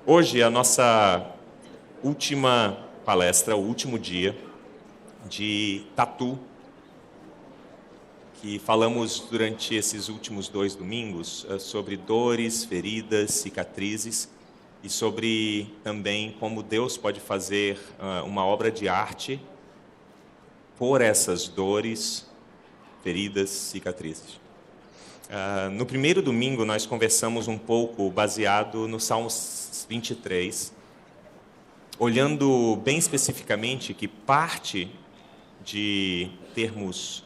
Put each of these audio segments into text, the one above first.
Hoje é a nossa última palestra, o último dia de tatu, que falamos durante esses últimos 2 domingos sobre dores, feridas, cicatrizes e sobre também como Deus pode fazer uma obra de arte por essas dores, feridas, cicatrizes. No primeiro domingo nós conversamos um pouco baseado no Salmos 23, olhando bem especificamente que parte de termos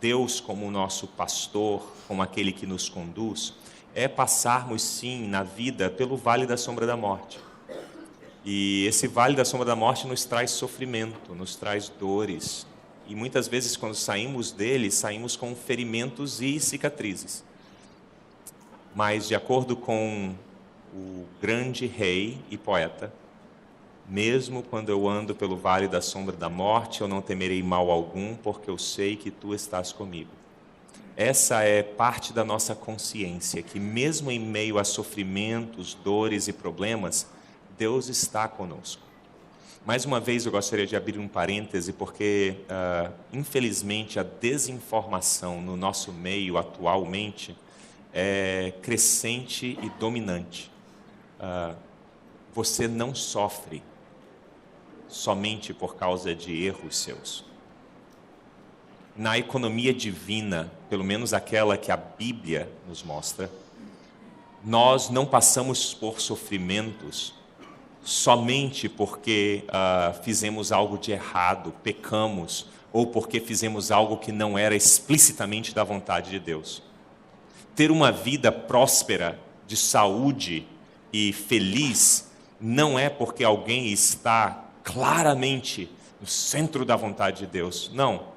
Deus como nosso pastor, como aquele que nos conduz, é passarmos sim na vida pelo vale da sombra da morte. E esse vale da sombra da morte nos traz sofrimento, nos traz dores. E muitas vezes quando saímos dele, saímos com ferimentos e cicatrizes. Mas de acordo com o grande rei e poeta, mesmo quando eu ando pelo vale da sombra da morte, eu não temerei mal algum, porque eu sei que tu estás comigo. Essa é parte da nossa consciência, que mesmo em meio a sofrimentos, dores e problemas, Deus está conosco. Mais uma vez eu gostaria de abrir um parêntese, porque infelizmente a desinformação no nosso meio atualmente é crescente e dominante. Você não sofre somente por causa de erros seus. Na economia divina, pelo menos aquela que a Bíblia nos mostra, nós não passamos por sofrimentos somente porque fizemos algo de errado, pecamos, ou porque fizemos algo que não era explicitamente da vontade de Deus. Ter uma vida próspera, de saúde e feliz, não é porque alguém está claramente no centro da vontade de Deus. Não.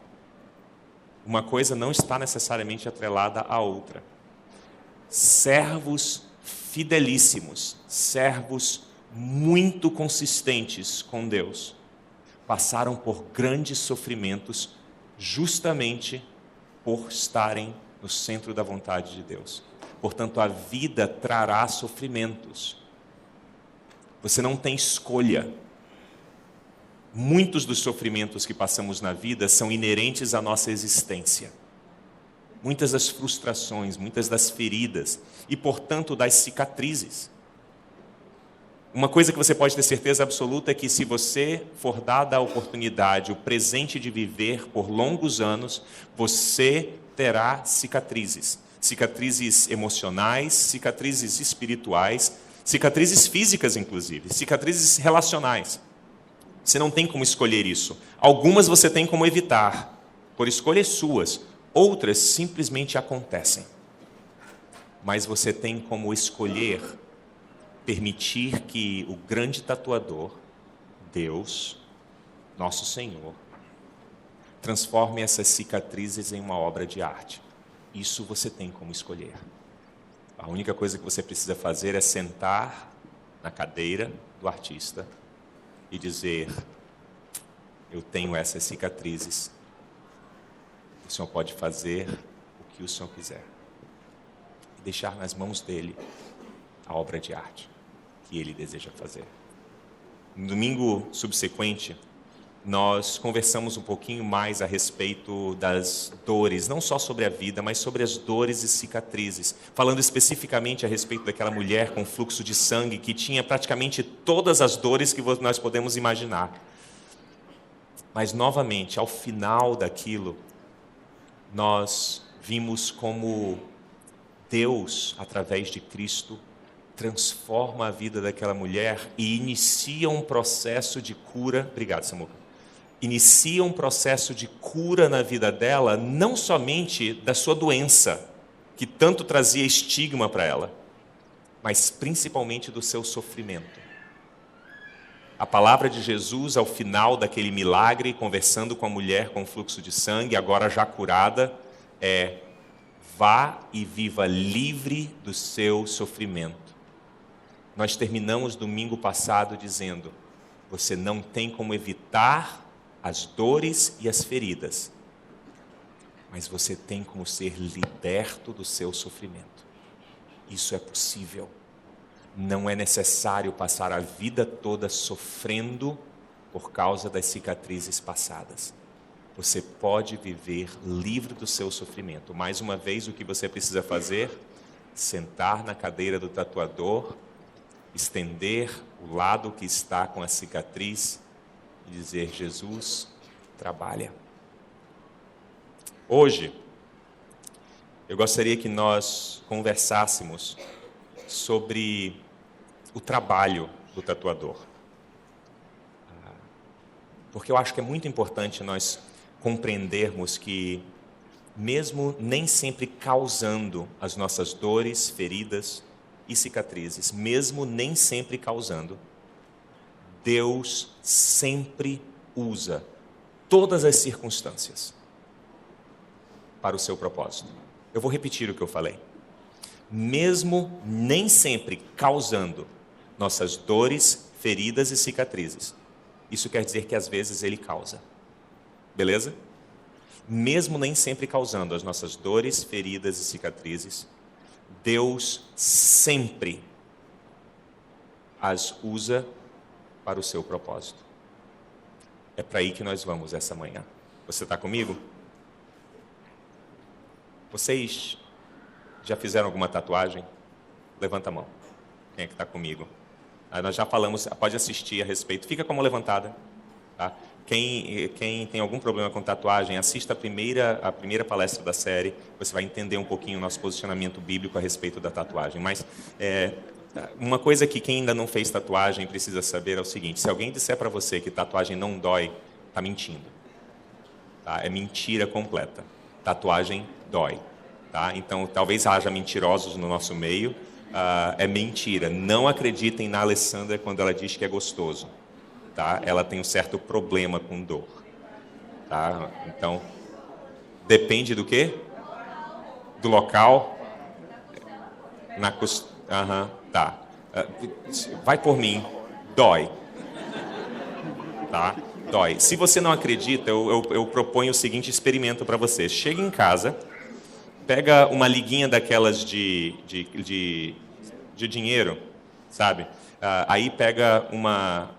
Uma coisa não está necessariamente atrelada à outra. Servos fidelíssimos, servos muito consistentes com Deus, passaram por grandes sofrimentos justamente por estarem no centro da vontade de Deus. Portanto, a vida trará sofrimentos. Você não tem escolha. Muitos dos sofrimentos que passamos na vida são inerentes à nossa existência. Muitas das frustrações, muitas das feridas e, portanto, das cicatrizes. Uma coisa que você pode ter certeza absoluta é que se você for dada a oportunidade, o presente de viver por longos anos, você terá cicatrizes. Cicatrizes emocionais, cicatrizes espirituais, cicatrizes físicas, inclusive, cicatrizes relacionais. Você não tem como escolher isso. Algumas você tem como evitar, por escolhas suas. Outras simplesmente acontecem. Mas você tem como escolher permitir que o grande tatuador, Deus, nosso Senhor, transforme essas cicatrizes em uma obra de arte. Isso você tem como escolher. A única coisa que você precisa fazer é sentar na cadeira do artista e dizer: eu tenho essas cicatrizes. O Senhor pode fazer o que o Senhor quiser. E deixar nas mãos dele a obra de arte que ele deseja fazer. No domingo subsequente, nós conversamos um pouquinho mais a respeito das dores, não só sobre a vida, mas sobre as dores e cicatrizes, falando especificamente a respeito daquela mulher com fluxo de sangue que tinha praticamente todas as dores que nós podemos imaginar. Mas, novamente, ao final daquilo, nós vimos como Deus, através de Cristo, transforma a vida daquela mulher e inicia um processo de cura. Obrigado, Samuca. Inicia um processo de cura na vida dela, não somente da sua doença, que tanto trazia estigma para ela, mas principalmente do seu sofrimento. A palavra de Jesus, ao final daquele milagre, conversando com a mulher com fluxo de sangue, agora já curada, é: vá e viva livre do seu sofrimento. Nós terminamos domingo passado dizendo: você não tem como evitar as dores e as feridas, mas você tem como ser liberto do seu sofrimento. Isso é possível. Não é necessário passar a vida toda sofrendo por causa das cicatrizes passadas. Você pode viver livre do seu sofrimento. Mais uma vez, o que você precisa fazer? Sentar na cadeira do tatuador, estender o lado que está com a cicatriz e dizer: Jesus, trabalha. Hoje, eu gostaria que nós conversássemos sobre o trabalho do tatuador. Porque eu acho que é muito importante nós compreendermos que, mesmo nem sempre causando as nossas dores, feridas e cicatrizes, mesmo nem sempre causando, Deus sempre usa todas as circunstâncias para o seu propósito. Eu vou repetir o que eu falei. Mesmo nem sempre causando nossas dores, feridas e cicatrizes. Isso quer dizer que às vezes Ele causa. Beleza? Mesmo nem sempre causando as nossas dores, feridas e cicatrizes, Deus sempre as usa para o seu propósito. É para aí que nós vamos essa manhã. Você está comigo? Vocês já fizeram alguma tatuagem? Levanta a mão. Quem é que está comigo? Nós já falamos, pode assistir a respeito. Fica com a mão levantada. Tá? Quem tem algum problema com tatuagem, assista a primeira palestra da série. Você vai entender um pouquinho o nosso posicionamento bíblico a respeito da tatuagem. Mas uma coisa que quem ainda não fez tatuagem precisa saber é o seguinte: se alguém disser para você que tatuagem não dói, está mentindo. Tá? É mentira completa. Tatuagem dói. Tá? Então, talvez haja mentirosos no nosso meio. É mentira. Não acreditem na Alessandra quando ela diz que é gostoso. Tá? Ela tem um certo problema com dor. Tá? Então, depende do quê? Do local? Tá. Vai por mim. Dói. Tá? Dói. Se você não acredita, eu proponho o seguinte experimento para você. Chega em casa, pega uma liguinha daquelas de dinheiro, sabe? Aí pega uma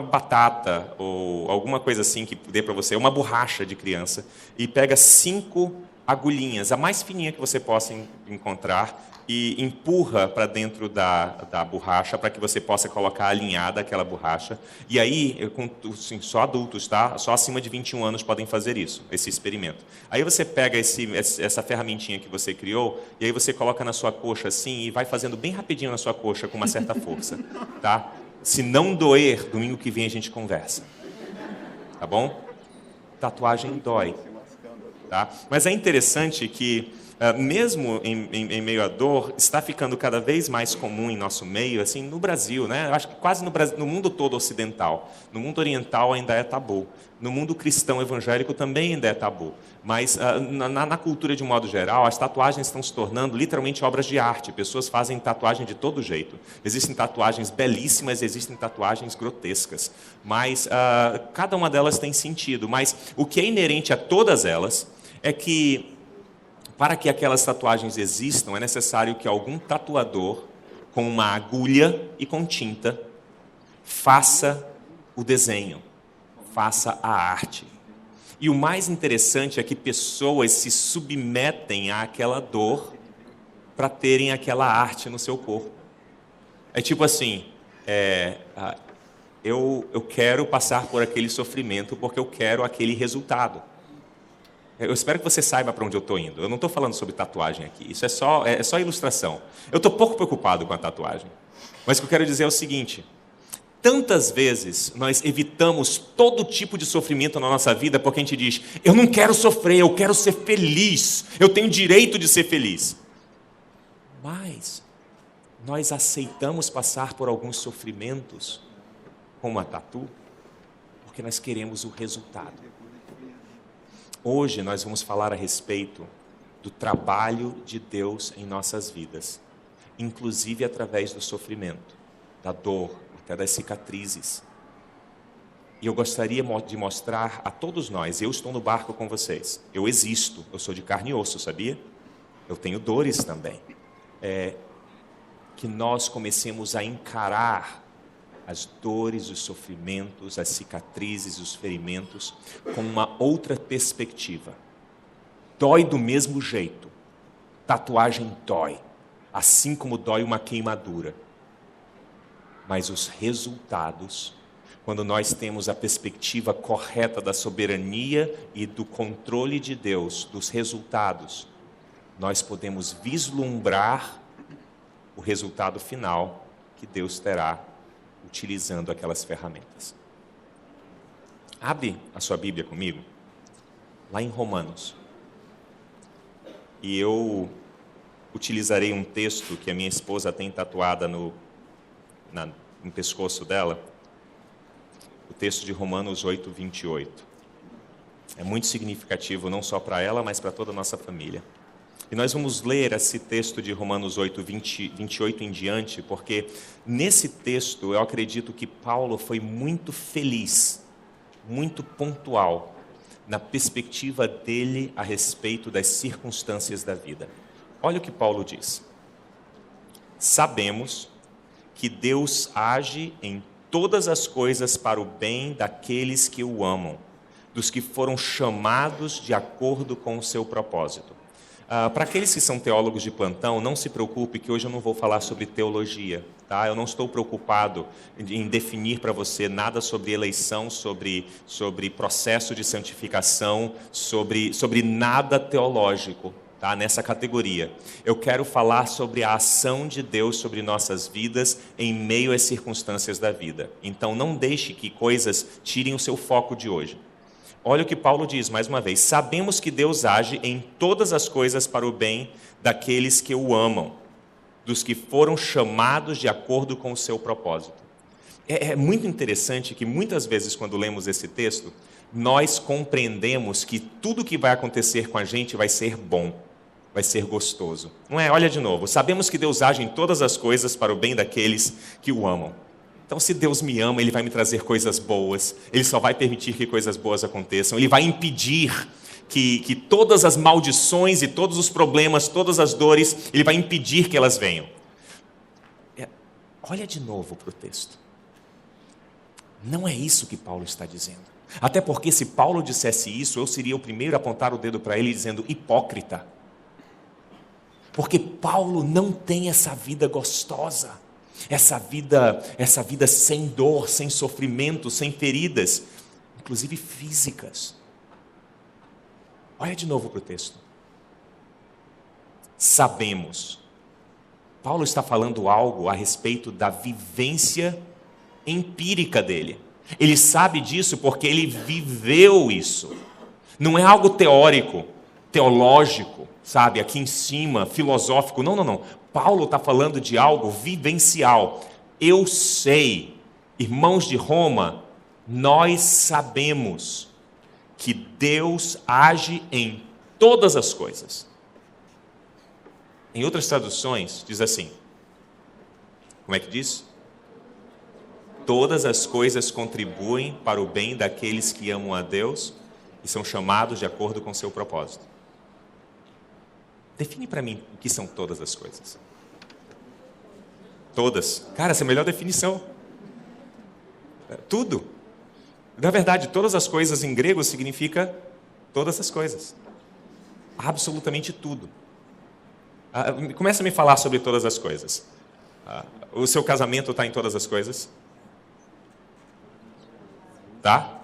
batata ou alguma coisa assim que dê para você, uma borracha de criança, e pega 5 agulhinhas, a mais fininha que você possa encontrar, e empurra para dentro da borracha para que você possa colocar alinhada aquela borracha. E aí, assim, só adultos, tá? Só acima de 21 anos podem fazer isso, esse experimento. Aí você pega essa ferramentinha que você criou, e aí você coloca na sua coxa assim, e vai fazendo bem rapidinho na sua coxa, com uma certa força. Tá? Se não doer, domingo que vem a gente conversa. Tá bom? Tatuagem dói. Tá? Mas é interessante que, mesmo em meio à dor, está ficando cada vez mais comum em nosso meio, assim, no Brasil, né? Eu acho que quase no mundo todo ocidental. No mundo oriental ainda é tabu. No mundo cristão evangélico também ainda é tabu. Mas na cultura de um modo geral, as tatuagens estão se tornando literalmente obras de arte. Pessoas fazem tatuagem de todo jeito. Existem tatuagens belíssimas, existem tatuagens grotescas. Mas cada uma delas tem sentido. Mas o que é inerente a todas elas é que, para que aquelas tatuagens existam, é necessário que algum tatuador, com uma agulha e com tinta, faça o desenho, faça a arte. E o mais interessante é que pessoas se submetem àquela dor para terem aquela arte no seu corpo. É tipo assim, eu quero passar por aquele sofrimento porque eu quero aquele resultado. Eu espero que você saiba para onde eu estou indo. Eu não estou falando sobre tatuagem aqui. Isso é só ilustração. Eu estou pouco preocupado com a tatuagem. Mas o que eu quero dizer é o seguinte: tantas vezes nós evitamos todo tipo de sofrimento na nossa vida porque a gente diz: eu não quero sofrer, eu quero ser feliz. Eu tenho direito de ser feliz. Mas nós aceitamos passar por alguns sofrimentos, como a tatu, porque nós queremos o resultado. Hoje nós vamos falar a respeito do trabalho de Deus em nossas vidas, inclusive através do sofrimento, da dor, até das cicatrizes. E eu gostaria de mostrar a todos nós, eu estou no barco com vocês, eu existo, eu sou de carne e osso, sabia? Eu tenho dores também. que nós comecemos a encarar as dores, os sofrimentos, as cicatrizes, os ferimentos com uma outra perspectiva. Dói do mesmo jeito. Tatuagem dói, assim como dói uma queimadura. Mas os resultados, quando nós temos a perspectiva correta da soberania e do controle de Deus, dos resultados, nós podemos vislumbrar o resultado final que Deus terá utilizando aquelas ferramentas. Abre a sua Bíblia comigo, lá em Romanos. E eu utilizarei um texto que a minha esposa tem tatuada no pescoço dela, o texto de Romanos 8, 28. É muito significativo, não só para ela, mas para toda a nossa família. E nós vamos ler esse texto de Romanos 8, 28 em diante, porque nesse texto eu acredito que Paulo foi muito feliz, muito pontual, na perspectiva dele a respeito das circunstâncias da vida. Olha o que Paulo diz. Sabemos que Deus age em todas as coisas para o bem daqueles que o amam, dos que foram chamados de acordo com o seu propósito. Para aqueles que são teólogos de plantão, não se preocupe que hoje eu não vou falar sobre teologia, tá? Eu não estou preocupado em definir para você nada sobre eleição, sobre processo de santificação, sobre nada teológico, tá? Nessa categoria. Eu quero falar sobre a ação de Deus sobre nossas vidas em meio às circunstâncias da vida. Então não deixe que coisas tirem o seu foco de hoje. Olha o que Paulo diz, mais uma vez. Sabemos que Deus age em todas as coisas para o bem daqueles que o amam, dos que foram chamados de acordo com o seu propósito. É muito interessante que muitas vezes, quando lemos esse texto, nós compreendemos que tudo que vai acontecer com a gente vai ser bom, vai ser gostoso. Não é? Olha de novo. Sabemos que Deus age em todas as coisas para o bem daqueles que o amam. Então, se Deus me ama, Ele vai me trazer coisas boas, Ele só vai permitir que coisas boas aconteçam, Ele vai impedir que todas as maldições e todos os problemas, todas as dores, Ele vai impedir que elas venham. Olha de novo para o texto. Não é isso que Paulo está dizendo. Até porque se Paulo dissesse isso, eu seria o primeiro a apontar o dedo para ele dizendo hipócrita. Porque Paulo não tem essa vida gostosa. Essa vida sem dor, sem sofrimento, sem feridas, inclusive físicas. Olha de novo para o texto. Sabemos. Paulo está falando algo a respeito da vivência empírica dele. Ele sabe disso porque ele viveu isso. Não é algo teórico, teológico, sabe, aqui em cima, filosófico. Não. Paulo está falando de algo vivencial. Eu sei, irmãos de Roma, nós sabemos que Deus age em todas as coisas. Em outras traduções, diz assim, como é que diz? Todas as coisas contribuem para o bem daqueles que amam a Deus e são chamados de acordo com o seu propósito. Define para mim o que são todas as coisas. Todas. Cara, essa é a melhor definição. Tudo. Na verdade, todas as coisas em grego significa todas as coisas. Absolutamente tudo. Começa a me falar sobre todas as coisas. O seu casamento está em todas as coisas? Tá?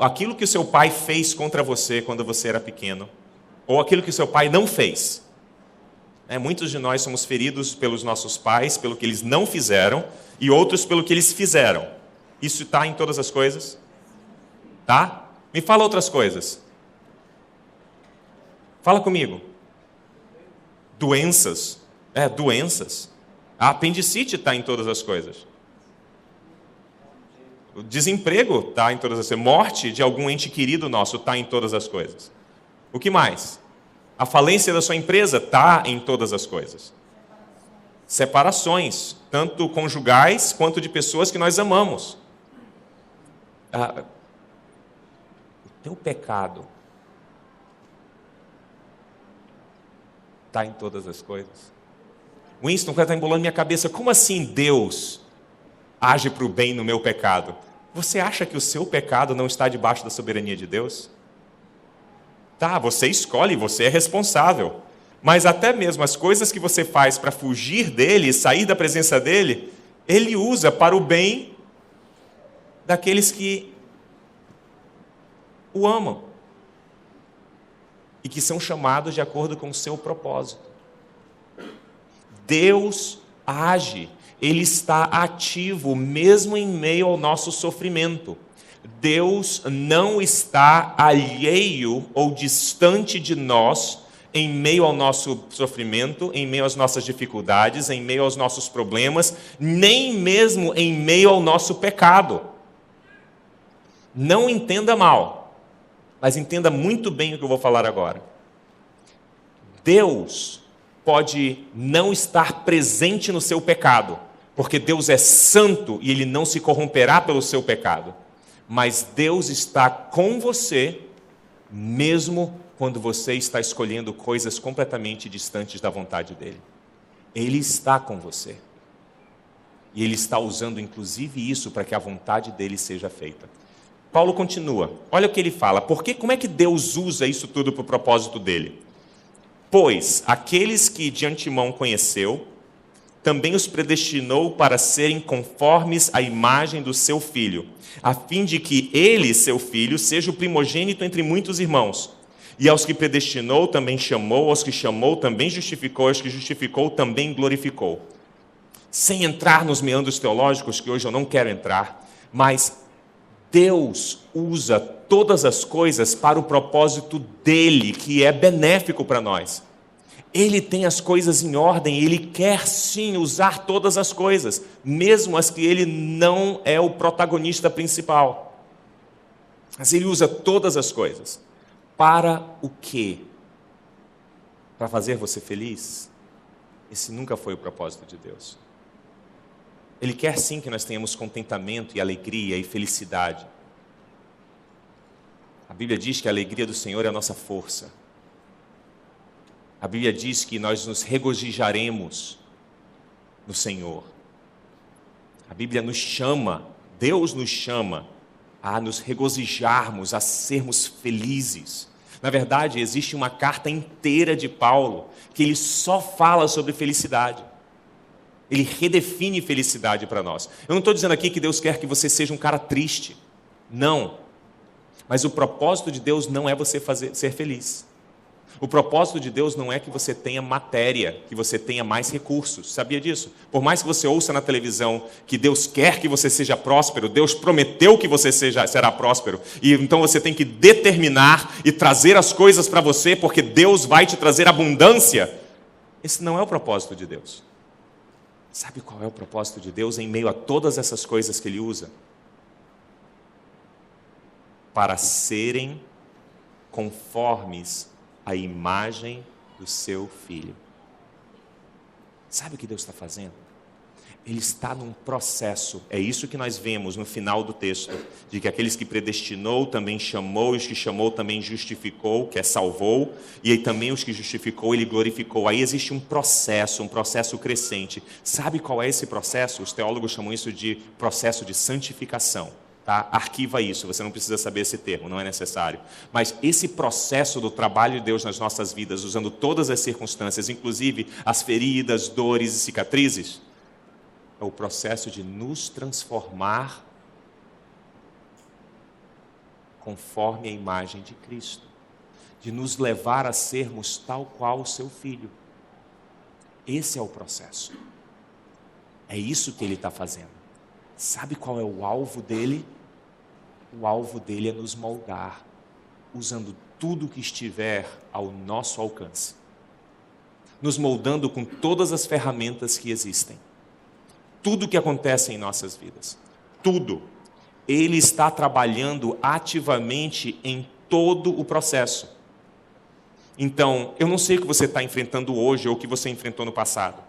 Aquilo que o seu pai fez contra você quando você era pequeno, ou aquilo que o seu pai não fez. Muitos de nós somos feridos pelos nossos pais, pelo que eles não fizeram, e outros pelo que eles fizeram. Isso está em todas as coisas? Tá? Me fala outras coisas. Fala comigo. Doenças. Doenças. A apendicite está em todas as coisas. O desemprego está em todas as coisas. Morte de algum ente querido nosso está em todas as coisas. O que mais? A falência da sua empresa está em todas as coisas. Separações, tanto conjugais quanto de pessoas que nós amamos. O teu pecado está em todas as coisas. Winston, está embolando minha cabeça. Como assim Deus age para o bem no meu pecado? Você acha que o seu pecado não está debaixo da soberania de Deus? Tá, você escolhe, você é responsável. Mas até mesmo as coisas que você faz para fugir dele, sair da presença dele, ele usa para o bem daqueles que o amam e que são chamados de acordo com o seu propósito. Deus age, Ele está ativo mesmo em meio ao nosso sofrimento. Deus não está alheio ou distante de nós em meio ao nosso sofrimento, em meio às nossas dificuldades, em meio aos nossos problemas, nem mesmo em meio ao nosso pecado. Não entenda mal, mas entenda muito bem o que eu vou falar agora. Deus pode não estar presente no seu pecado, porque Deus é santo e Ele não se corromperá pelo seu pecado. Mas Deus está com você, mesmo quando você está escolhendo coisas completamente distantes da vontade dEle. Ele está com você. E Ele está usando, inclusive, isso para que a vontade dEle seja feita. Paulo continua. Olha o que ele fala. Como é que Deus usa isso tudo para o propósito dEle? Pois aqueles que de antemão conheceu, também os predestinou para serem conformes à imagem do seu Filho, a fim de que ele, seu Filho, seja o primogênito entre muitos irmãos. E aos que predestinou também chamou, aos que chamou também justificou, aos que justificou também glorificou. Sem entrar nos meandros teológicos, que hoje eu não quero entrar, mas Deus usa todas as coisas para o propósito dele, que é benéfico para nós. Ele tem as coisas em ordem, Ele quer sim usar todas as coisas, mesmo as que Ele não é o protagonista principal. Mas Ele usa todas as coisas. Para o quê? Para fazer você feliz? Esse nunca foi o propósito de Deus. Ele quer sim que nós tenhamos contentamento e alegria e felicidade. A Bíblia diz que a alegria do Senhor é a nossa força. A Bíblia diz que nós nos regozijaremos no Senhor. A Bíblia nos chama, Deus nos chama a nos regozijarmos, a sermos felizes. Na verdade, existe uma carta inteira de Paulo que ele só fala sobre felicidade. Ele redefine felicidade para nós. Eu não estou dizendo aqui que Deus quer que você seja um cara triste. Não. Mas o propósito de Deus não é você ser feliz. O propósito de Deus não é que você tenha matéria, que você tenha mais recursos. Sabia disso? Por mais que você ouça na televisão que Deus quer que você seja próspero, Deus prometeu que você será próspero. E então você tem que determinar e trazer as coisas para você, porque Deus vai te trazer abundância. Esse não é o propósito de Deus. Sabe qual é o propósito de Deus em meio a todas essas coisas que Ele usa? Para serem conformes a imagem do seu Filho. Sabe o que Deus está fazendo? Ele está num processo, é isso que nós vemos no final do texto, de que aqueles que predestinou também chamou, e os que chamou também justificou, que é salvou, e aí também os que justificou, ele glorificou. Aí existe um processo crescente. Sabe qual é esse processo? Os teólogos chamam isso de processo de santificação. Tá? Arquiva isso, você não precisa saber esse termo, não é necessário. Mas esse processo do trabalho de Deus nas nossas vidas, usando todas as circunstâncias, inclusive as feridas, dores e cicatrizes, é o processo de nos transformar conforme a imagem de Cristo, de nos levar a sermos tal qual o seu Filho. Esse é o processo. É isso que Ele está fazendo. Sabe qual é o alvo dele? O alvo dele é nos moldar, usando tudo que estiver ao nosso alcance. Nos moldando com todas as ferramentas que existem. Tudo que acontece em nossas vidas. Tudo. Ele está trabalhando ativamente em todo o processo. Então, eu não sei o que você está enfrentando hoje ou o que você enfrentou no passado.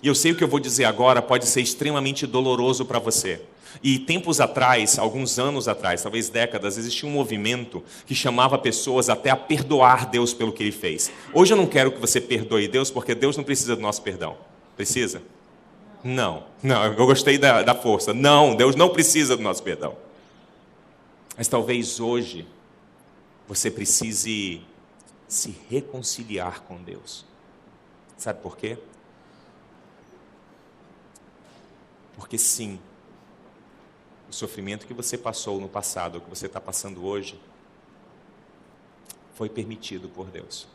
E eu sei o que eu vou dizer agora pode ser extremamente doloroso para você. E tempos atrás, alguns anos atrás, talvez décadas, existia um movimento que chamava pessoas até a perdoar Deus pelo que Ele fez. Hoje eu não quero que você perdoe Deus, porque Deus não precisa do nosso perdão. Precisa? Não, eu gostei da força. Não, Deus não precisa do nosso perdão. Mas talvez hoje você precise se reconciliar com Deus. Sabe por quê? Porque sim, o sofrimento que você passou no passado, ou que você está passando hoje, foi permitido por Deus.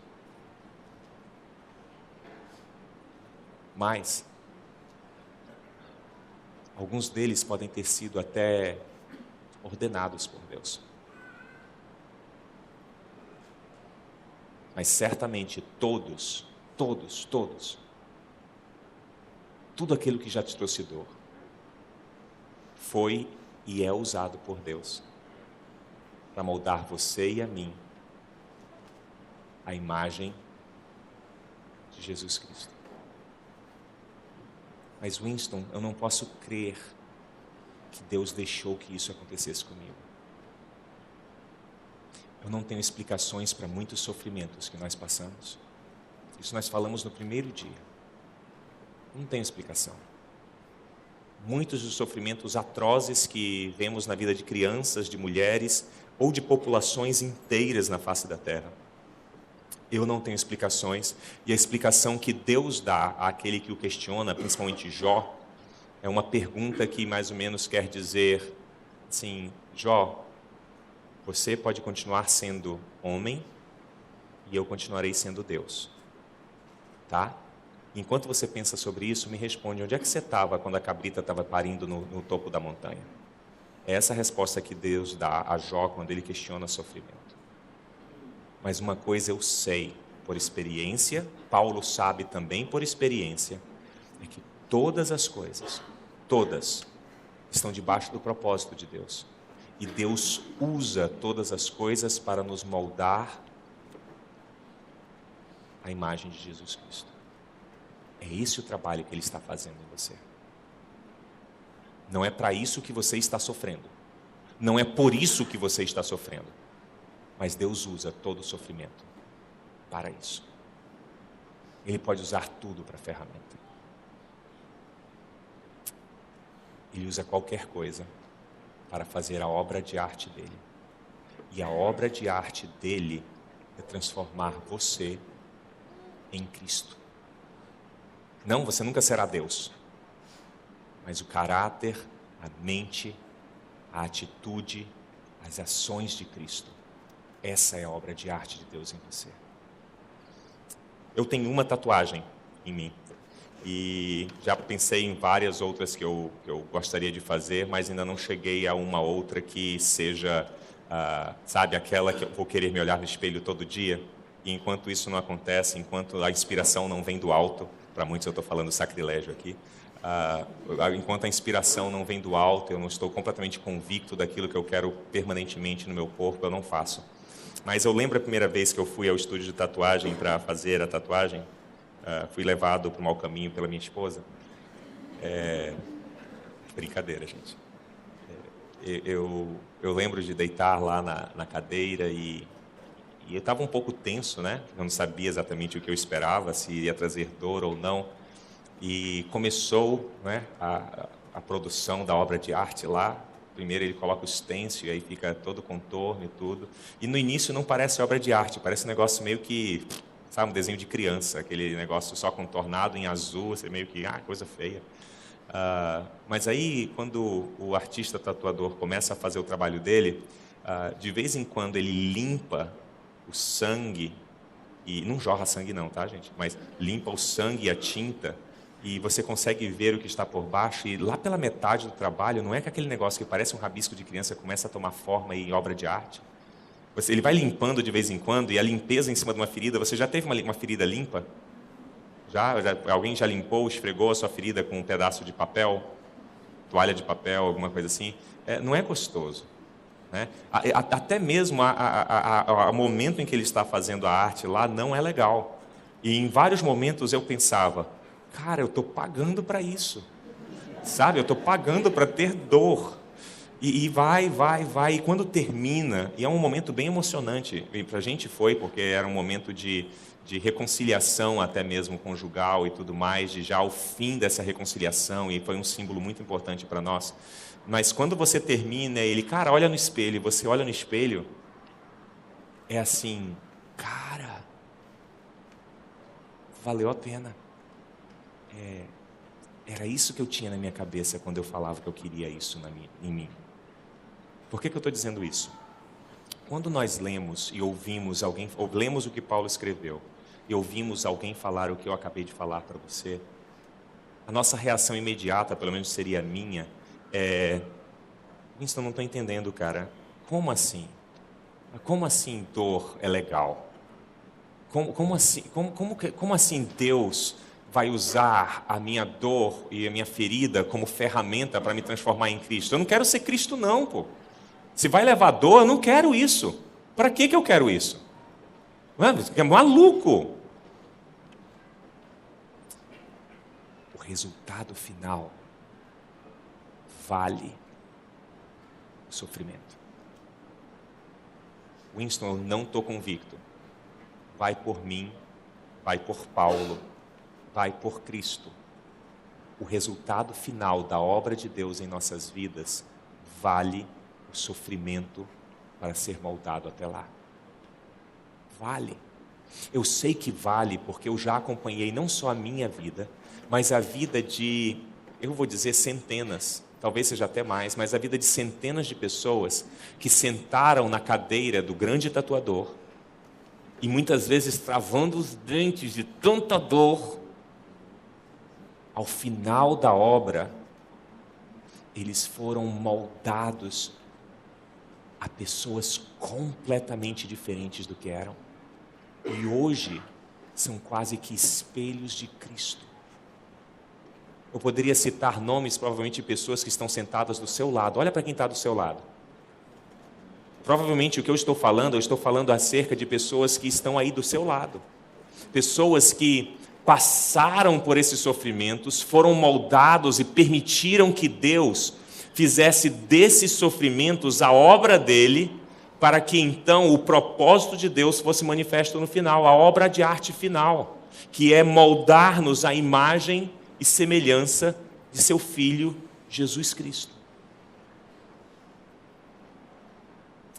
Mas alguns deles podem ter sido até ordenados por Deus. Mas certamente todos, tudo aquilo que já te trouxe dor, foi e é usado por Deus para moldar você e a mim a imagem de Jesus Cristo. Mas Winston, eu não posso crer que Deus deixou que isso acontecesse comigo. Eu não tenho explicações para muitos sofrimentos que nós passamos. Isso nós falamos no primeiro dia. Não tem explicação. Muitos dos sofrimentos atrozes que vemos na vida de crianças, de mulheres ou de populações inteiras na face da terra. Eu não tenho explicações, e a explicação que Deus dá àquele que o questiona, principalmente Jó, é uma pergunta que mais ou menos quer dizer assim: Jó, você pode continuar sendo homem e eu continuarei sendo Deus, tá? Enquanto você pensa sobre isso, me responde, onde é que você estava quando a cabrita estava parindo no topo da montanha? É essa a resposta que Deus dá a Jó quando ele questiona sofrimento. Mas uma coisa eu sei por experiência, Paulo sabe também por experiência, é que todas as coisas, todas, estão debaixo do propósito de Deus. E Deus usa todas as coisas para nos moldar a imagem de Jesus Cristo. É esse o trabalho que Ele está fazendo em você. Não é para isso que você está sofrendo. Não é por isso que você está sofrendo. Mas Deus usa todo o sofrimento para isso. Ele pode usar tudo para ferramenta. Ele usa qualquer coisa para fazer a obra de arte dele. E a obra de arte dele é transformar você em Cristo. Não, você nunca será Deus. Mas o caráter, a mente, a atitude, as ações de Cristo. Essa é a obra de arte de Deus em você. Eu tenho uma tatuagem em mim. E já pensei em várias outras que eu gostaria de fazer, mas ainda não cheguei a uma outra que seja, sabe, aquela que eu vou querer me olhar no espelho todo dia. E enquanto isso não acontece, enquanto a inspiração não vem do alto, para muitos eu estou falando sacrilégio aqui, enquanto a inspiração não vem do alto, eu não estou completamente convicto daquilo que eu quero permanentemente no meu corpo, eu não faço. Mas eu lembro a primeira vez que eu fui ao estúdio de tatuagem para fazer a tatuagem, fui levado para o mau caminho pela minha esposa. Brincadeira, gente. Eu lembro de deitar lá na cadeira e eu estava um pouco tenso, né? Eu não sabia exatamente o que eu esperava, se iria trazer dor ou não. E começou, né, a produção da obra de arte lá. Primeiro ele coloca o stencil, e aí fica todo o contorno e tudo. E no início não parece obra de arte, parece um negócio meio que, sabe, um desenho de criança, aquele negócio só contornado em azul, assim, meio que, coisa feia. Mas aí, quando o artista tatuador começa a fazer o trabalho dele, de vez em quando ele limpa o sangue, e não jorra sangue não, tá, gente? Mas limpa o sangue e a tinta, e você consegue ver o que está por baixo, e lá pela metade do trabalho, não é que aquele negócio que parece um rabisco de criança começa a tomar forma em obra de arte. Ele vai limpando de vez em quando, e a limpeza em cima de uma ferida, você já teve uma ferida limpa? Alguém já limpou, esfregou a sua ferida com um pedaço de papel, toalha de papel, alguma coisa assim? Não é gostoso. Né? Até mesmo o momento em que ele está fazendo a arte lá não é legal. E em vários momentos eu pensava, Cara, eu estou pagando para isso. Sabe, eu estou pagando para ter dor. E vai. E quando termina, e é um momento bem emocionante, e para a gente foi, porque era um momento de reconciliação até mesmo conjugal e tudo mais, de já o fim dessa reconciliação, e foi um símbolo muito importante para nós. Mas quando você termina, ele, cara, olha no espelho, e você olha no espelho, é assim, cara, valeu a pena. Era isso que eu tinha na minha cabeça quando eu falava que eu queria isso em mim. Por que eu estou dizendo isso? Quando nós lemos e ouvimos alguém, ou lemos o que Paulo escreveu, e ouvimos alguém falar o que eu acabei de falar para você, a nossa reação imediata, pelo menos seria a minha, Winston, não estou entendendo, cara. Como assim? Como assim dor é legal? Como assim Deus vai usar a minha dor e a minha ferida como ferramenta para me transformar em Cristo? Eu não quero ser Cristo não, pô. Se vai levar dor, eu não quero isso. Para que eu quero isso? É maluco. O resultado final vale o sofrimento. Winston, eu não estou convicto. Vai por mim, vai por Paulo, vai por Cristo. O resultado final da obra de Deus em nossas vidas vale o sofrimento para ser moldado até lá. Vale. Eu sei que vale porque eu já acompanhei não só a minha vida, mas a vida de, eu vou dizer centenas, talvez seja até mais, mas a vida de centenas de pessoas que sentaram na cadeira do grande tatuador e muitas vezes travando os dentes de tanta dor. Ao final da obra, eles foram moldados a pessoas completamente diferentes do que eram. E hoje são quase que espelhos de Cristo. Eu poderia citar nomes, provavelmente, de pessoas que estão sentadas do seu lado. Olha para quem está do seu lado. Provavelmente o que eu estou falando acerca de pessoas que estão aí do seu lado. Pessoas que passaram por esses sofrimentos, foram moldados e permitiram que Deus fizesse desses sofrimentos a obra dele, para que então o propósito de Deus fosse manifesto no final, a obra de arte final, que é moldar-nos à imagem e semelhança de seu Filho, Jesus Cristo.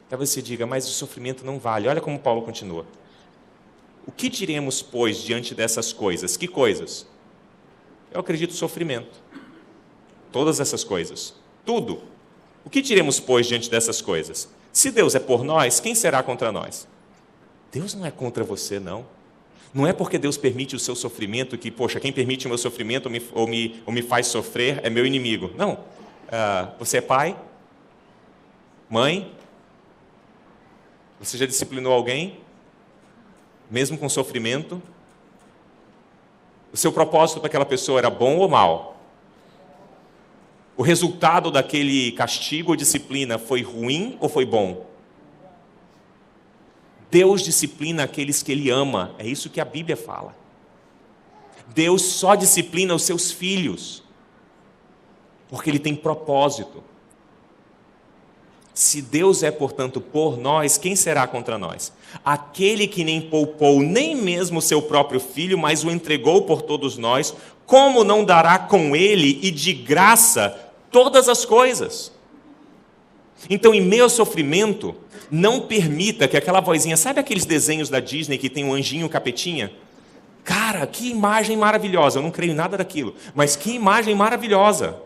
Talvez você diga, mas o sofrimento não vale. Olha como Paulo continua. O que diremos, pois, diante dessas coisas? Que coisas? Eu acredito sofrimento. Todas essas coisas. Tudo. O que diremos, pois, diante dessas coisas? Se Deus é por nós, quem será contra nós? Deus não é contra você, não. Não é porque Deus permite o seu sofrimento que, poxa, quem permite o meu sofrimento ou me faz sofrer é meu inimigo. Não. Você é pai? Mãe? Você já disciplinou alguém? Mesmo com sofrimento? O seu propósito para aquela pessoa era bom ou mal? O resultado daquele castigo ou disciplina foi ruim ou foi bom? Deus disciplina aqueles que Ele ama, é isso que a Bíblia fala. Deus só disciplina os seus filhos, porque Ele tem propósito. Se Deus é, portanto, por nós, quem será contra nós? Aquele que nem poupou nem mesmo o seu próprio filho, mas o entregou por todos nós, como não dará com ele e de graça todas as coisas? Então, em meio ao sofrimento, não permita que aquela vozinha, sabe aqueles desenhos da Disney que tem um anjinho capetinha? Cara, que imagem maravilhosa, eu não creio em nada daquilo, mas que imagem maravilhosa.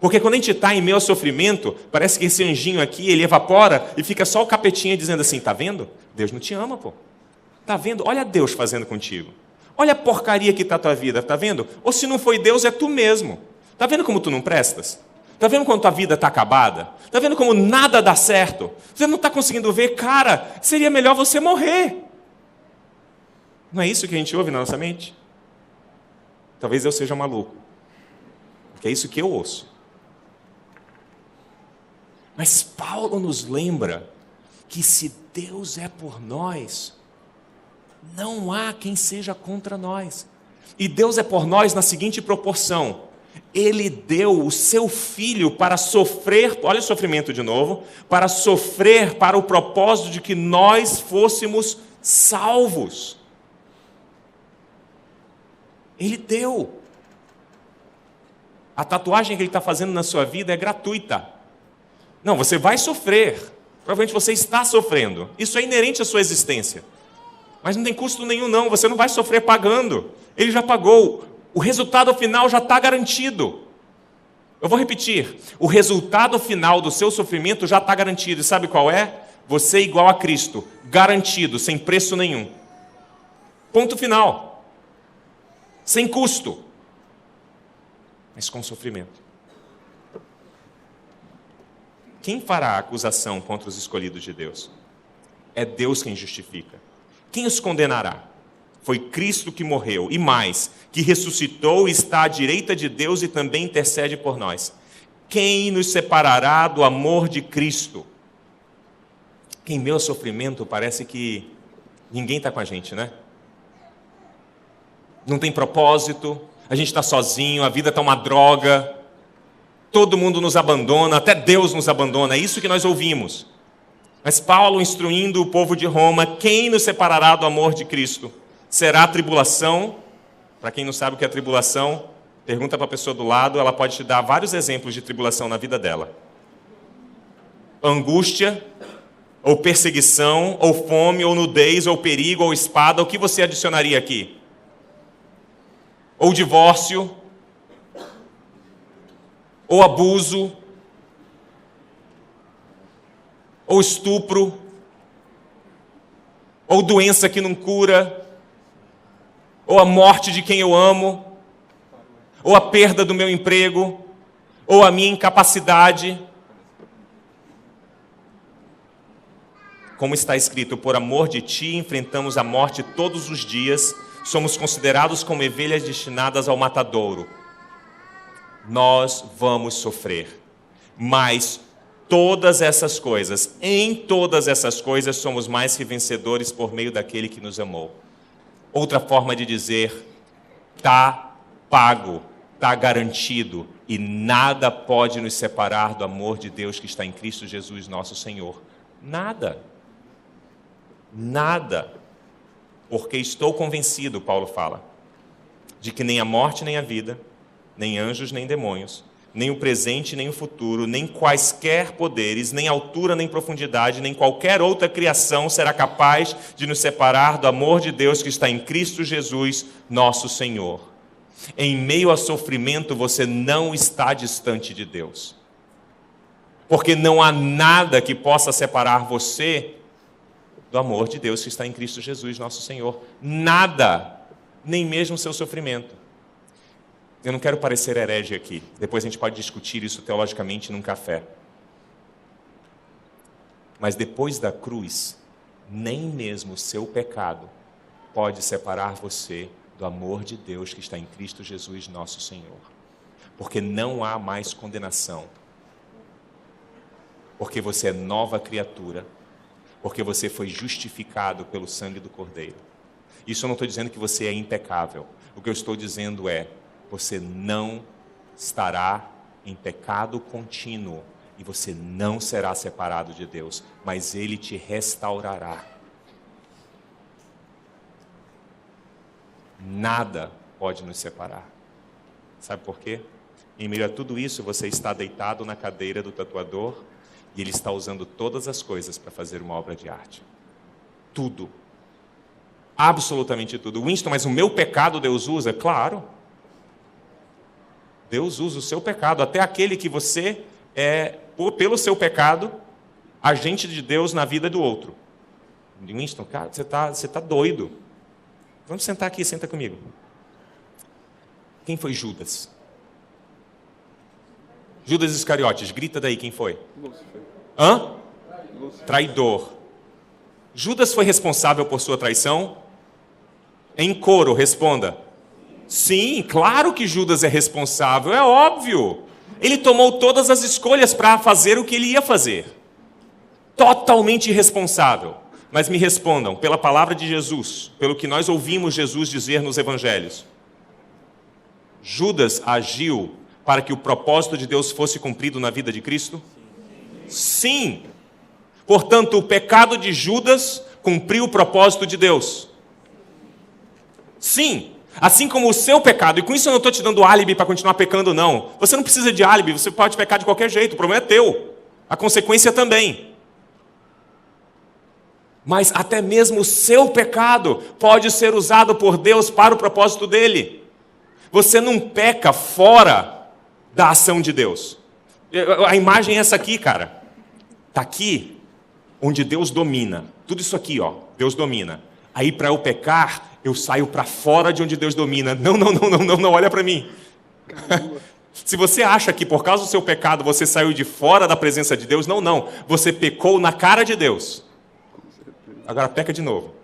Porque quando a gente está em meio ao sofrimento, parece que esse anjinho aqui, ele evapora e fica só o capetinha dizendo assim, tá vendo? Deus não te ama, pô. Tá vendo? Olha Deus fazendo contigo. Olha a porcaria que está a tua vida, tá vendo? Ou se não foi Deus, é tu mesmo. Tá vendo como tu não prestas? Tá vendo como tua vida está acabada? Tá vendo como nada dá certo? Você não está conseguindo ver? Cara, seria melhor você morrer. Não é isso que a gente ouve na nossa mente? Talvez eu seja maluco. Porque é isso que eu ouço. Mas Paulo nos lembra que se Deus é por nós, não há quem seja contra nós. E Deus é por nós na seguinte proporção: Ele deu o seu Filho para sofrer, olha o sofrimento de novo, para sofrer para o propósito de que nós fôssemos salvos. Ele deu. A tatuagem que Ele está fazendo na sua vida é gratuita. Não, você vai sofrer. Provavelmente você está sofrendo. Isso é inerente à sua existência. Mas não tem custo nenhum, não. Você não vai sofrer pagando. Ele já pagou. O resultado final já está garantido. Eu vou repetir. O resultado final do seu sofrimento já está garantido. E sabe qual é? Você igual a Cristo. Garantido, sem preço nenhum. Ponto final. Sem custo. Mas com sofrimento. Quem fará acusação contra os escolhidos de Deus? É Deus quem justifica. Quem os condenará? Foi Cristo que morreu, e mais, que ressuscitou e está à direita de Deus e também intercede por nós. Quem nos separará do amor de Cristo? Que em meu sofrimento parece que ninguém está com a gente, né? Não tem propósito, a gente está sozinho, a vida está uma droga, todo mundo nos abandona, até Deus nos abandona, é isso que nós ouvimos. Mas Paulo instruindo o povo de Roma: quem nos separará do amor de Cristo? Será a tribulação? Para quem não sabe o que é tribulação, pergunta para a pessoa do lado, ela pode te dar vários exemplos de tribulação na vida dela. Angústia, ou perseguição, ou fome, ou nudez, ou perigo, ou espada, o que você adicionaria aqui? Ou divórcio, ou abuso, ou estupro, ou doença que não cura, ou a morte de quem eu amo, ou a perda do meu emprego, ou a minha incapacidade. Como está escrito: por amor de ti enfrentamos a morte todos os dias, somos considerados como ovelhas destinadas ao matadouro. Nós vamos sofrer, mas todas essas coisas, em todas essas coisas, somos mais que vencedores por meio daquele que nos amou. Outra forma de dizer: está pago, está garantido, e nada pode nos separar do amor de Deus que está em Cristo Jesus, nosso Senhor. Nada. Nada. Porque estou convencido, Paulo fala, de que nem a morte nem a vida, nem anjos nem demônios, nem o presente nem o futuro, nem quaisquer poderes, nem altura nem profundidade, nem qualquer outra criação será capaz de nos separar do amor de Deus que está em Cristo Jesus, nosso Senhor. Em meio ao sofrimento, você não está distante de Deus. Porque não há nada que possa separar você do amor de Deus que está em Cristo Jesus, nosso Senhor. Nada, nem mesmo o seu sofrimento. Eu não quero parecer herege aqui. Depois a gente pode discutir isso teologicamente num café. Mas depois da cruz, nem mesmo o seu pecado pode separar você do amor de Deus que está em Cristo Jesus, nosso Senhor. Porque não há mais condenação. Porque você é nova criatura. Porque você foi justificado pelo sangue do Cordeiro. Isso eu não estou dizendo que você é impecável. O que eu estou dizendo é: você não estará em pecado contínuo e você não será separado de Deus, mas Ele te restaurará. Nada pode nos separar. Sabe por quê? Em meio a tudo isso, você está deitado na cadeira do tatuador e ele está usando todas as coisas para fazer uma obra de arte. Tudo. Absolutamente tudo. Winston, mas o meu pecado Deus usa? Claro. Deus usa o seu pecado, até aquele que você é, pelo seu pecado, agente de Deus na vida do outro. Winston, cara, você tá doido. Vamos sentar aqui, senta comigo. Quem foi Judas? Judas Iscariotes, grita daí, quem foi? Hã? Traidor. Judas foi responsável por sua traição? Em coro, responda. Sim, claro que Judas é responsável, é óbvio. Ele tomou todas as escolhas para fazer o que ele ia fazer. Totalmente irresponsável. Mas me respondam, pela palavra de Jesus, pelo que nós ouvimos Jesus dizer nos evangelhos, Judas agiu para que o propósito de Deus fosse cumprido na vida de Cristo? Sim. Portanto, o pecado de Judas cumpriu o propósito de Deus. Sim. Assim como o seu pecado, e com isso eu não estou te dando álibi para continuar pecando, não. Você não precisa de álibi, você pode pecar de qualquer jeito, o problema é teu. A consequência também. Mas até mesmo o seu pecado pode ser usado por Deus para o propósito dele. Você não peca fora da ação de Deus. A imagem é essa aqui, cara. Está aqui onde Deus domina. Tudo isso aqui, ó, Deus domina. Aí para eu pecar, eu saio para fora de onde Deus domina. Não, olha para mim. Se você acha que por causa do seu pecado você saiu de fora da presença de Deus, não. Você pecou na cara de Deus. Agora peca de novo.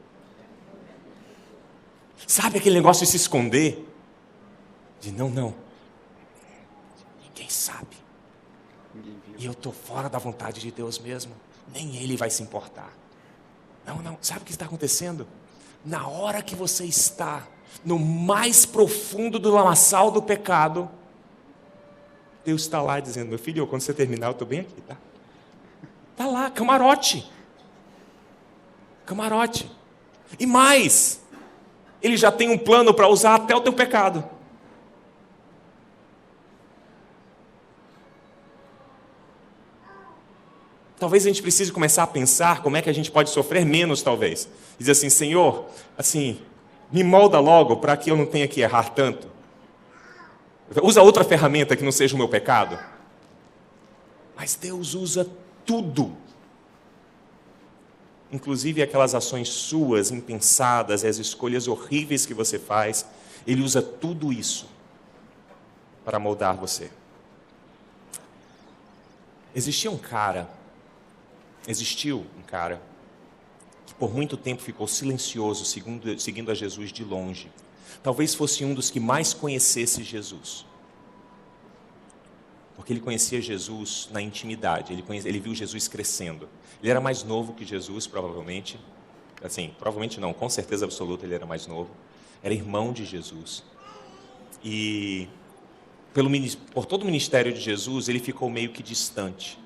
Sabe aquele negócio de se esconder? De não. Ninguém sabe. E eu estou fora da vontade de Deus mesmo. Nem Ele vai se importar. Não. Sabe o que está acontecendo? Na hora que você está no mais profundo do lamaçal do pecado, Deus está lá dizendo: meu filho, quando você terminar, eu estou bem aqui, tá? Está lá, camarote. E mais, Ele já tem um plano para usar até o teu pecado. Talvez a gente precise começar a pensar como é que a gente pode sofrer menos, talvez. Dizer assim: Senhor, assim, me molda logo para que eu não tenha que errar tanto. Usa outra ferramenta que não seja o meu pecado. Mas Deus usa tudo. Inclusive aquelas ações suas, impensadas, as escolhas horríveis que você faz. Ele usa tudo isso para moldar você. Existiu um cara que por muito tempo ficou silencioso, seguindo a Jesus de longe. Talvez fosse um dos que mais conhecesse Jesus. Porque ele conhecia Jesus na intimidade, ele viu Jesus crescendo. Ele era mais novo que Jesus, provavelmente. Assim, provavelmente não, com certeza absoluta ele era mais novo. Era irmão de Jesus. E por todo o ministério de Jesus, ele ficou meio que distante.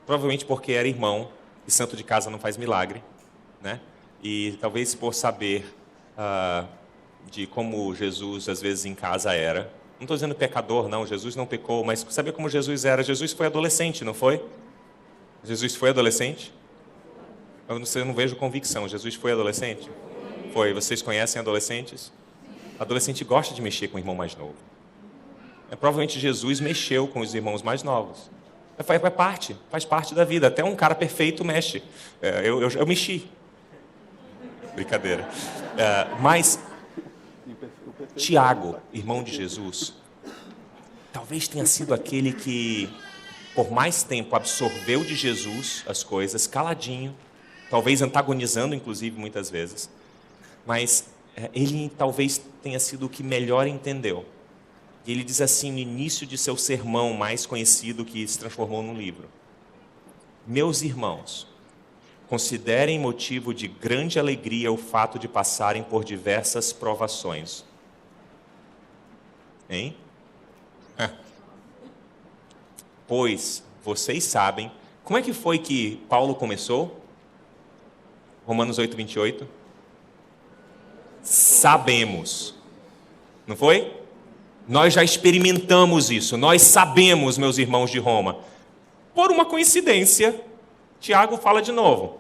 Provavelmente porque era irmão, e santo de casa não faz milagre, né? E talvez por saber de como Jesus, às vezes, em casa era. Não estou dizendo pecador, não, Jesus não pecou, mas saber como Jesus era. Jesus foi adolescente, não foi? Jesus foi adolescente? Eu não vejo convicção. Jesus foi adolescente? Foi. Vocês conhecem adolescentes? Adolescente gosta de mexer com o irmão mais novo. Provavelmente Jesus mexeu com os irmãos mais novos. Faz parte da vida. Até um cara perfeito mexe. Eu mexi. Brincadeira. Mas Tiago, irmão de Jesus, talvez tenha sido aquele que, por mais tempo, absorveu de Jesus as coisas, caladinho, talvez antagonizando, inclusive, muitas vezes. Mas ele talvez tenha sido o que melhor entendeu. E ele diz assim no início de seu sermão mais conhecido, que se transformou num livro: meus irmãos, considerem motivo de grande alegria o fato de passarem por diversas provações. Hein? Pois vocês sabem. Como é que foi que Paulo começou? Romanos 8:28. Sabemos. Não foi? Nós já experimentamos isso. Nós sabemos, meus irmãos de Roma. Por uma coincidência, Tiago fala de novo.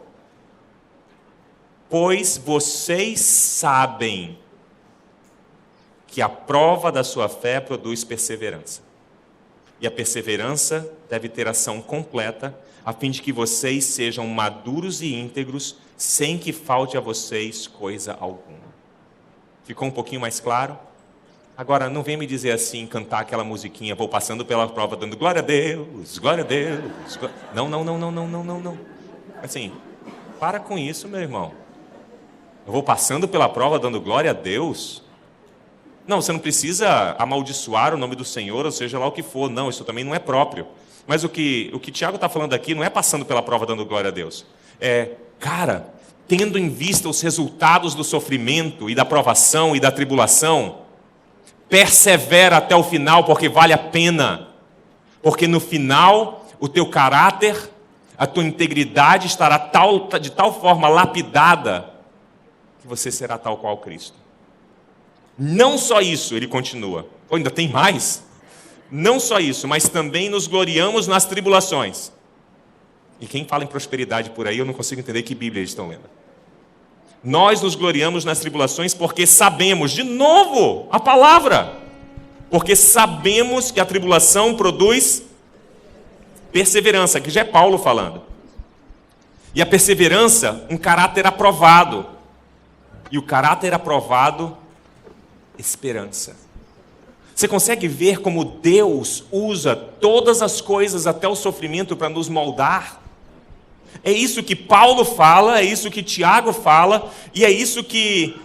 Pois vocês sabem que a prova da sua fé produz perseverança. E a perseverança deve ter ação completa, a fim de que vocês sejam maduros e íntegros, sem que falte a vocês coisa alguma. Ficou um pouquinho mais claro? Agora, não vem me dizer assim, cantar aquela musiquinha, vou passando pela prova dando glória a Deus, glória a Deus. Não. Assim, para com isso, meu irmão. Eu vou passando pela prova dando glória a Deus? Não, você não precisa amaldiçoar o nome do Senhor, ou seja lá o que for. Não, isso também não é próprio. Mas o que Tiago está falando aqui não é passando pela prova dando glória a Deus. Cara, tendo em vista os resultados do sofrimento e da provação e da tribulação, Persevera até o final, porque vale a pena. Porque no final, o teu caráter, a tua integridade estará de tal forma lapidada, que você será tal qual Cristo. Não só isso, ele continua. Ainda tem mais? Não só isso, mas também nos gloriamos nas tribulações. E quem fala em prosperidade por aí, eu não consigo entender que Bíblia eles estão lendo. Nós nos gloriamos nas tribulações porque sabemos, de novo, a palavra. Porque sabemos que a tribulação produz perseverança, que já é Paulo falando. E a perseverança, um caráter aprovado. E o caráter aprovado, esperança. Você consegue ver como Deus usa todas as coisas até o sofrimento para nos moldar? É isso que Paulo fala, é isso que Tiago fala, e é isso que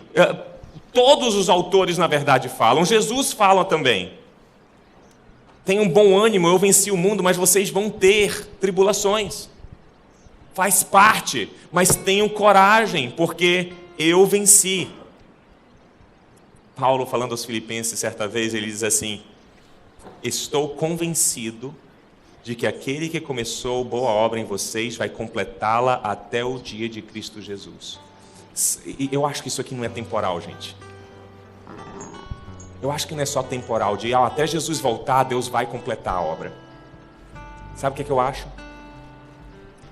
todos os autores, na verdade, falam. Jesus fala também. Tenham bom ânimo, eu venci o mundo, mas vocês vão ter tribulações. Faz parte, mas tenham coragem, porque eu venci. Paulo, falando aos Filipenses, certa vez, ele diz assim: estou convencido de que aquele que começou boa obra em vocês vai completá-la até o dia de Cristo Jesus. Eu acho que isso aqui não é temporal, gente. Eu acho que não é só temporal, de até Jesus voltar, Deus vai completar a obra. Sabe o que eu acho?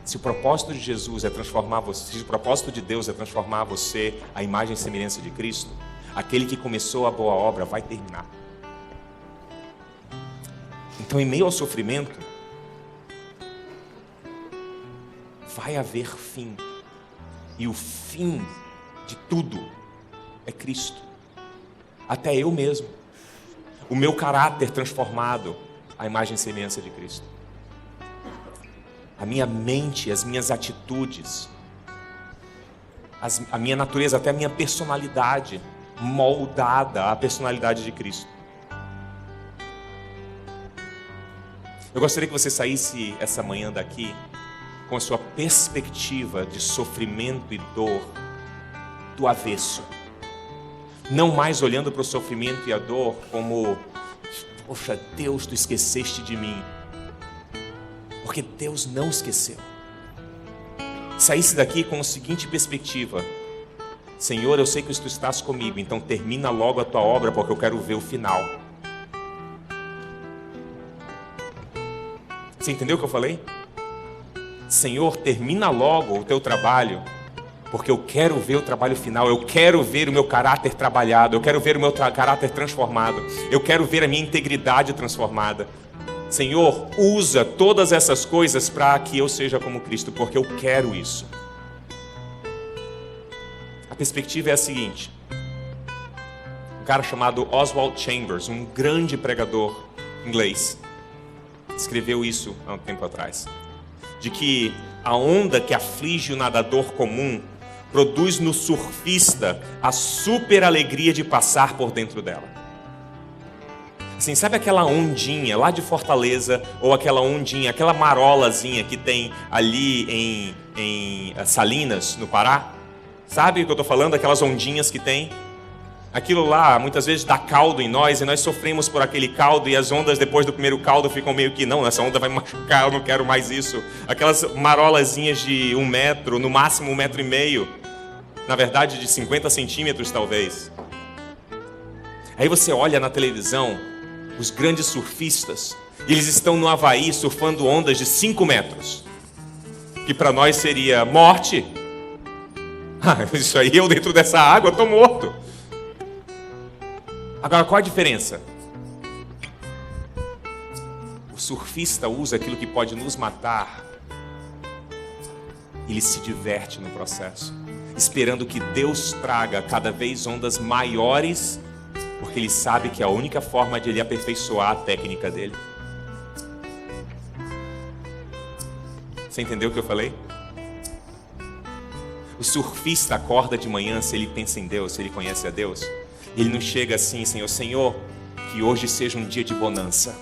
Se o propósito de Jesus é transformar você, se o propósito de Deus é transformar você à imagem e semelhança de Cristo, aquele que começou a boa obra vai terminar. Então, em meio ao sofrimento, vai haver fim. E o fim de tudo é Cristo. Até eu mesmo. O meu caráter transformado à imagem e semelhança de Cristo. A minha mente, as minhas atitudes, a minha natureza, até a minha personalidade, moldada à personalidade de Cristo. Eu gostaria que você saísse essa manhã daqui com a sua perspectiva de sofrimento e dor do avesso. Não mais olhando para o sofrimento e a dor como: poxa, Deus, tu esqueceste de mim. Porque Deus não esqueceu. Saísse daqui com a seguinte perspectiva: Senhor, eu sei que tu estás comigo, então termina logo a tua obra, porque eu quero ver o final. Você entendeu o que eu falei? Senhor, termina logo o teu trabalho, porque eu quero ver o trabalho final, eu quero ver o meu caráter trabalhado, eu quero ver o meu caráter transformado, eu quero ver a minha integridade transformada. Senhor, usa todas essas coisas para que eu seja como Cristo, porque eu quero isso. A perspectiva é a seguinte: um cara chamado Oswald Chambers, um grande pregador inglês, escreveu isso há um tempo atrás, de que a onda que aflige o nadador comum produz no surfista a super alegria de passar por dentro dela. Assim, sabe aquela ondinha lá de Fortaleza, ou aquela ondinha, aquela marolazinha que tem ali em Salinas, no Pará? Sabe o que eu estou falando? Aquelas ondinhas que tem. Aquilo lá, muitas vezes, dá caldo em nós, e nós sofremos por aquele caldo, e as ondas, depois do primeiro caldo, ficam meio que: não, essa onda vai me machucar, eu não quero mais isso. Aquelas marolazinhas de 1 metro, no máximo 1,5 metro, na verdade, de 50 centímetros, talvez. Aí você olha na televisão os grandes surfistas, e eles estão no Havaí surfando ondas de 5 metros, que para nós seria morte. Isso aí, eu dentro dessa água estou morto. Agora, qual a diferença? O surfista usa aquilo que pode nos matar, ele se diverte no processo, esperando que Deus traga cada vez ondas maiores, porque ele sabe que é a única forma de ele aperfeiçoar a técnica dele. Você entendeu o que eu falei? O surfista acorda de manhã, se ele pensa em Deus, se ele conhece a Deus, ele não chega assim: Senhor, que hoje seja um dia de bonança,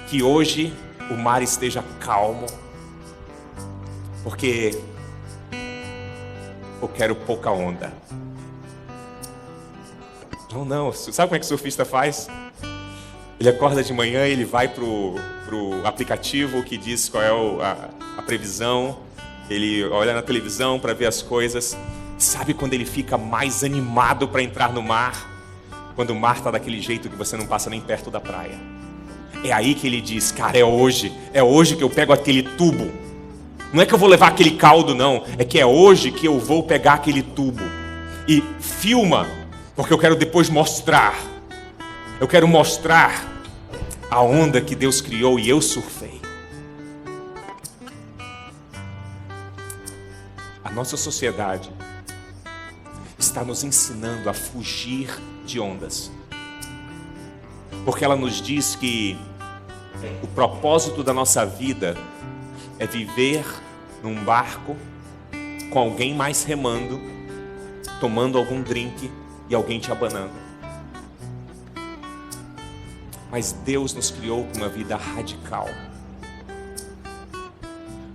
que hoje o mar esteja calmo, porque eu quero pouca onda. Não. Sabe como é que o surfista faz? Ele acorda de manhã, ele vai pro aplicativo que diz qual é a previsão. Ele olha na televisão para ver as coisas. Sabe quando ele fica mais animado para entrar no mar? Quando o mar está daquele jeito que você não passa nem perto da praia. É aí que ele diz, cara, é hoje que eu pego aquele tubo. Não é que eu vou levar aquele caldo, não. É que é hoje que eu vou pegar aquele tubo. E filma, porque eu quero depois mostrar. Eu quero mostrar a onda que Deus criou e eu surfei. A nossa sociedade está nos ensinando a fugir de ondas. Porque ela nos diz que o propósito da nossa vida é viver num barco com alguém mais remando, tomando algum drink e alguém te abanando. Mas Deus nos criou para uma vida radical.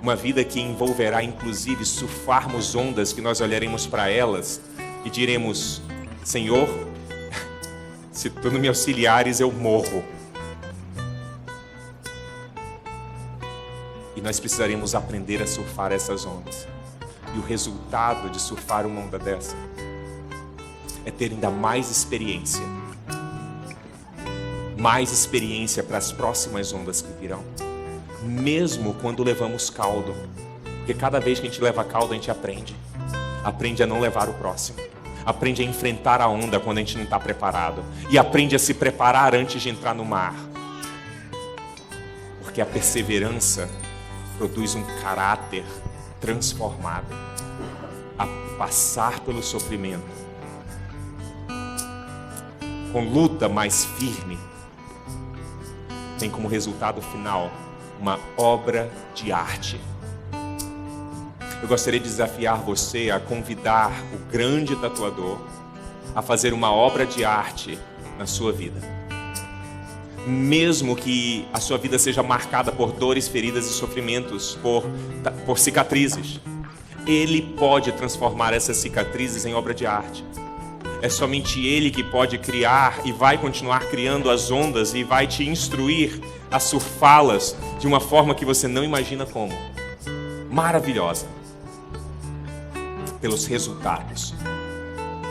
Uma vida que envolverá inclusive surfarmos ondas que nós olharemos para elas e diremos, Senhor, se tu não me auxiliares eu morro. E nós precisaremos aprender a surfar essas ondas. E o resultado de surfar uma onda dessa é ter ainda mais experiência. Mais experiência para as próximas ondas que virão. Mesmo quando levamos caldo. Porque cada vez que a gente leva caldo, a gente aprende. Aprende a não levar o próximo. Aprende a enfrentar a onda quando a gente não está preparado. E aprende a se preparar antes de entrar no mar. Porque a perseverança produz um caráter transformado. A passar pelo sofrimento. Com luta mais firme. Tem como resultado final uma obra de arte. Eu gostaria de desafiar você a convidar o grande tatuador a fazer uma obra de arte na sua vida. Mesmo que a sua vida seja marcada por dores, feridas e sofrimentos, por cicatrizes, ele pode transformar essas cicatrizes em obra de arte. É somente ele que pode criar e vai continuar criando as ondas e vai te instruir a surfá-las de uma forma que você não imagina como. Maravilhosa. Pelos resultados.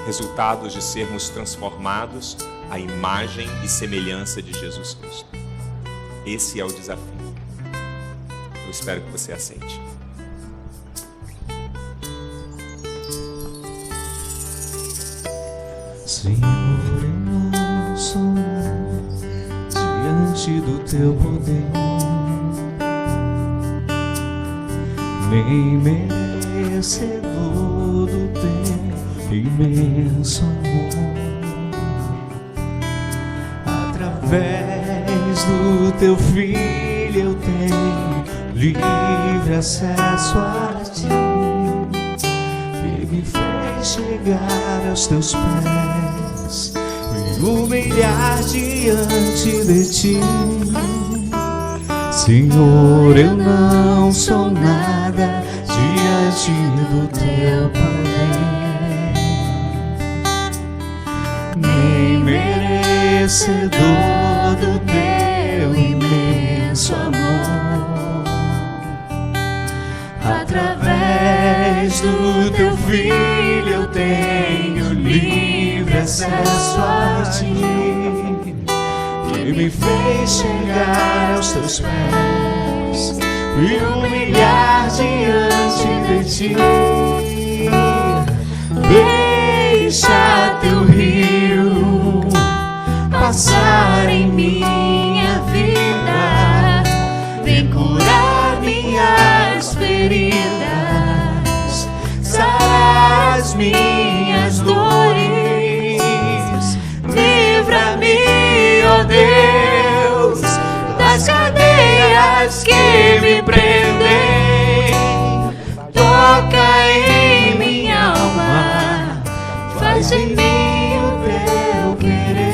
Resultados de sermos transformados à imagem e semelhança de Jesus Cristo. Esse é o desafio. Eu espero que você aceite. Senhor, eu não sou nada diante do teu poder, nem merecedor do teu imenso amor. Através do teu filho eu tenho livre acesso a ti. Ele me fez chegar aos teus pés, me humilhar diante de ti. Senhor, eu não sou nada diante do teu poder, nem merecedor do teu imenso amor. Através do teu filho eu tenho livre acesso a ti. Ele me fez chegar aos teus pés, me humilhar diante de ti. Deixa teu rio passar em minha vida, vem curar minhas feridas, sarar as minhas dores. Livra-me, ó Deus, das cadeias que me prendem. Toca em minha alma, faz em mim o teu querer.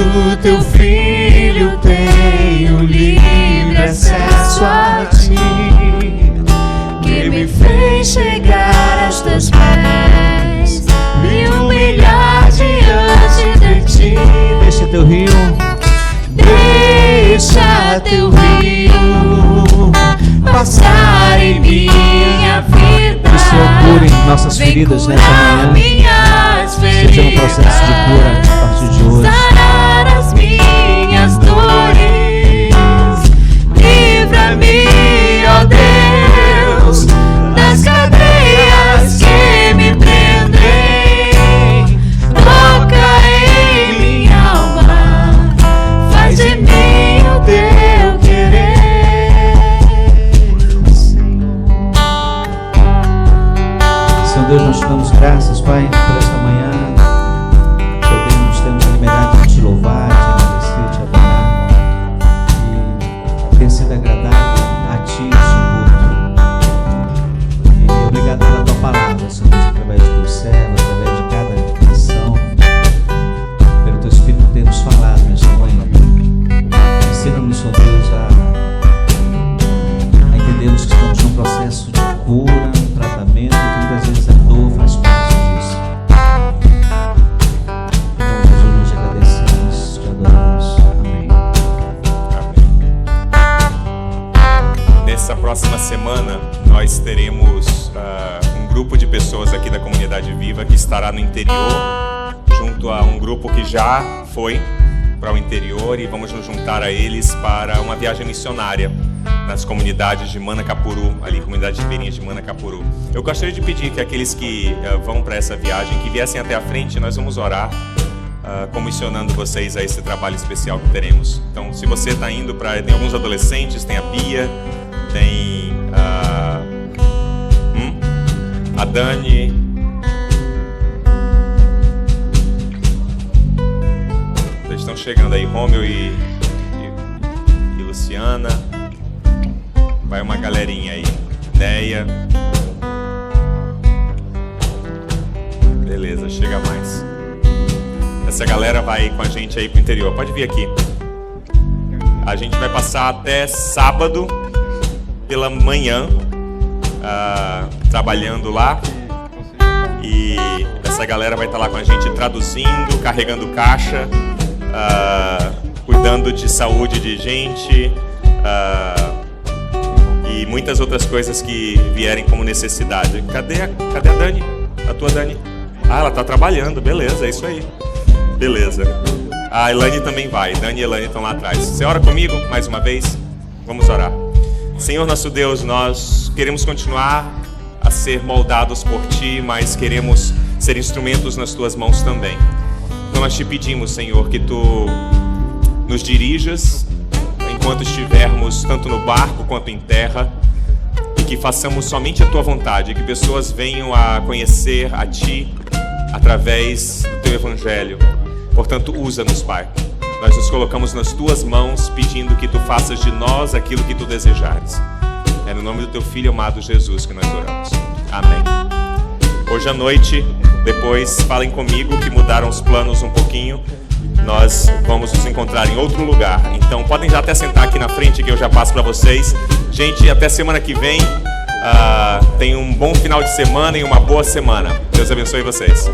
o teu filho, tenho livre acesso a ti, que me fez chegar aos teus pés, me humilhar diante de ti. Deixa teu rio, deixa teu rio passar em minha vida. Que o Senhor cure nossas feridas nessa manhã. Seja um processo de cura a partir de hoje. Sarar as minhas dores, livra-me, ó Deus, das cadeias que me prendem. Toca em minha alma, faz de mim o teu querer, Senhor Deus. Nós te damos graças, Pai, por esta manhã. Temos a liberdade de te louvar, te agradecer, te adorar, e ter sido agradável a ti este culto. E obrigado pela tua palavra, Senhor Deus, através do teu servo, através de cada canção, pelo teu Espírito ter nos falado nesta manhã. Ensina-nos, Senhor Deus, a entendermos que estamos num processo de cura, um tratamento, e que muitas vezes a dor faz parte disso. Nessa próxima semana nós teremos um grupo de pessoas aqui da Comunidade Viva que estará no interior, junto a um grupo que já foi para o interior, e vamos nos juntar a eles para uma viagem missionária nas comunidades de Manacapuru, ali, comunidade ribeirinha de Manacapuru. Eu gostaria de pedir que aqueles que vão para essa viagem, que viessem até a frente, nós vamos orar comissionando vocês a esse trabalho especial que teremos. Então, se você está indo para... Tem alguns adolescentes, tem a Bia, tem a Dani, eles estão chegando aí, Rômio e Luciana, vai uma galerinha aí, Neia, beleza, chega mais. Essa galera vai com a gente aí pro interior, pode vir aqui. A gente vai passar até sábado pela manhã trabalhando lá, e essa galera vai estar lá com a gente traduzindo, carregando caixa, cuidando de saúde de gente, e muitas outras coisas que vierem como necessidade. Cadê a Dani? A tua Dani? Ah, ela tá trabalhando, beleza, é isso aí. Beleza. A Elane também vai, Dani e Elane estão lá atrás. Você ora comigo mais uma vez? Vamos orar. Senhor nosso Deus, nós queremos continuar a ser moldados por Ti, mas queremos ser instrumentos nas Tuas mãos também. Então nós te pedimos, Senhor, que Tu nos dirijas enquanto estivermos tanto no barco quanto em terra, e que façamos somente a Tua vontade, que pessoas venham a conhecer a Ti através do Teu Evangelho. Portanto, usa-nos, Pai. Nós nos colocamos nas Tuas mãos, pedindo que Tu faças de nós aquilo que Tu desejares. É no nome do Teu Filho amado Jesus que nós oramos. Amém. Hoje à noite, depois falem comigo que mudaram os planos um pouquinho. Nós vamos nos encontrar em outro lugar. Então podem já até sentar aqui na frente que eu já passo para vocês. Gente, até semana que vem. Tenham um bom final de semana e uma boa semana. Deus abençoe vocês.